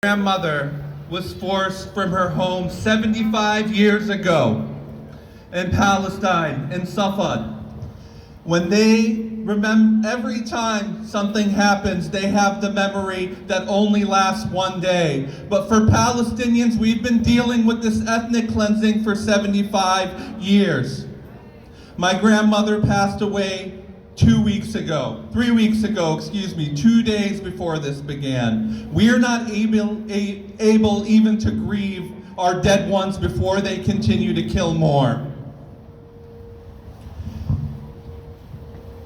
Grandmother was forced from her home 75 years ago in Palestine, in Safed. When they remember, every time something happens, they have the memory that only lasts one day. But for Palestinians, we've been dealing with this ethnic cleansing for 75 years. My grandmother passed away 3 weeks ago, 2 days before this began. We are not able even to grieve our dead ones before they continue to kill more.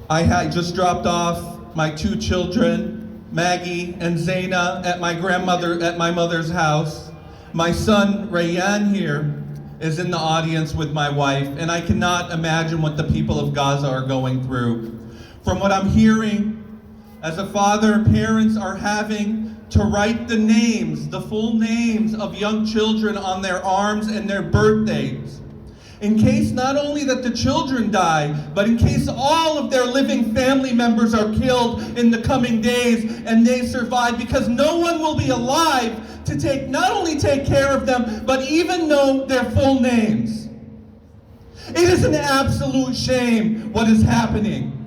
I had just dropped off my 2 children, Maggie and Zaina, at my mother's house. My son, Rayyan, here is in the audience with my wife, and I cannot imagine what the people of Gaza are going through. From what I'm hearing, as a father, parents are having to write the names, the full names of young children on their arms and their birthdays, in case not only that the children die, but in case all of their living family members are killed in the coming days and they survive, because no one will be alive to not only take care of them, but even know their full names. It is an absolute shame what is happening.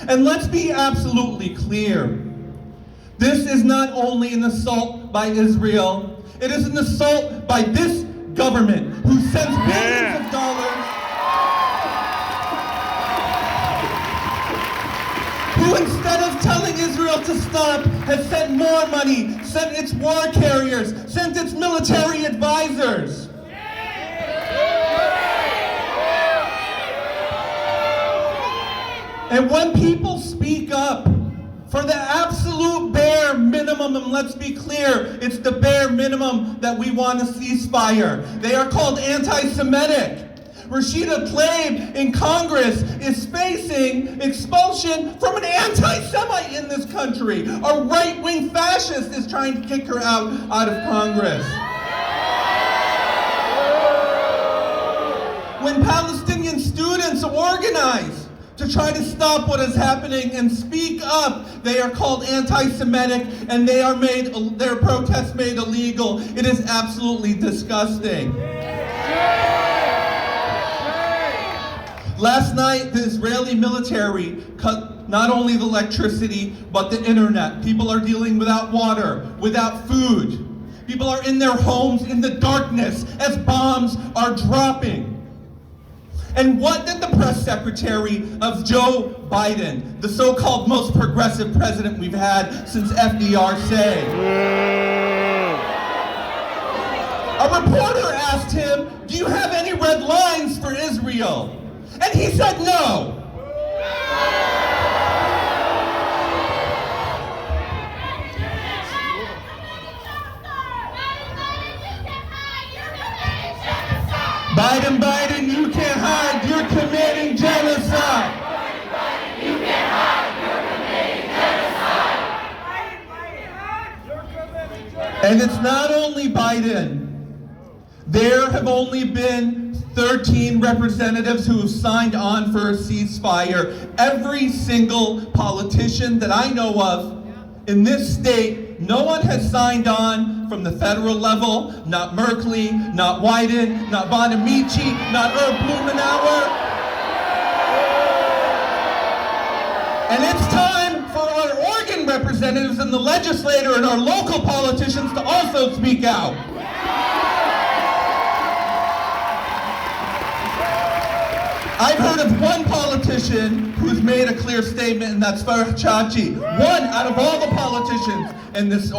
And let's be absolutely clear. This is not only an assault by Israel, it is an assault by this government who sends billions of dollars, who instead of telling Israel to stop, has sent more money, sent its war carriers, sent its military advisors. And when people speak up for the absolute bare minimum, and let's be clear, it's the bare minimum that we want a ceasefire. They are called anti-Semitic. Rashida Tlaib in Congress is facing expulsion from an anti-Semite in this country. A right-wing fascist is trying to kick her out of Congress. When Palestinian students organize to try to stop what is happening and speak up, they are called anti-Semitic, and their protests made illegal. It is absolutely disgusting. Last night, the Israeli military cut not only the electricity, but the internet. People are dealing without water, without food. People are in their homes in the darkness as bombs are dropping. And what did the press secretary of Joe Biden, the so-called most progressive president we've had since FDR, say? A reporter asked him, "Do you have any red lines for Israel?" And he said no. Biden, you can't hide, you're committing genocide. Biden, you can't hide, you're committing genocide. And it's not only Biden. There have only been 13 representatives who have signed on for a ceasefire. Every single politician that I know of in this state, no one has signed on from the federal level, not Merkley, not Wyden, not Bonamici, not Herb Blumenauer. And it's time for our Oregon representatives and the legislator and our local politicians to also speak out. I've heard of one politician who's made a clear statement, and that's Farah Chachi. One out of all the politicians in this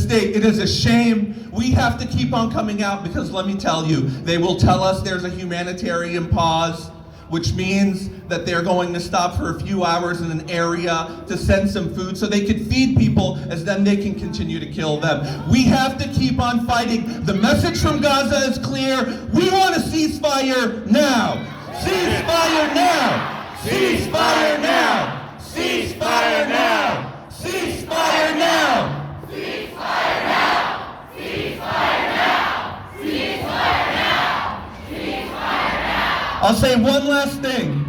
state. It is a shame. We have to keep on coming out, because let me tell you, they will tell us there's a humanitarian pause, which means that they're going to stop for a few hours in an area to send some food so they can feed people, as then they can continue to kill them. We have to keep on fighting. The message from Gaza is clear. We want a ceasefire now. Ceasefire now! Ceasefire now! Ceasefire now! Ceasefire now! Ceasefire now! Ceasefire now! Ceasefire now! Ceasefire now! I'll say one last thing.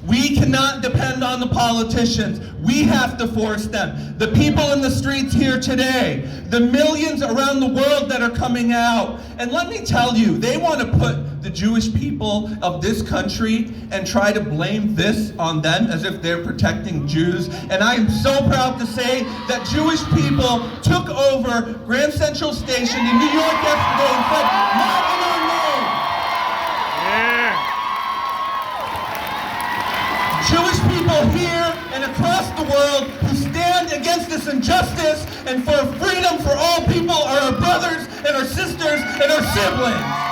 We cannot depend on the politicians. We have to force them. The people in the streets here today, the millions around the world that are coming out. And let me tell you, they want to put the Jewish people of this country and try to blame this on them as if they're protecting Jews. And I am so proud to say that Jewish people took over Grand Central Station in New York yesterday and said, not in our name. Jewish people here and across the world who stand against this injustice and for freedom for all people are our brothers and our sisters and our siblings.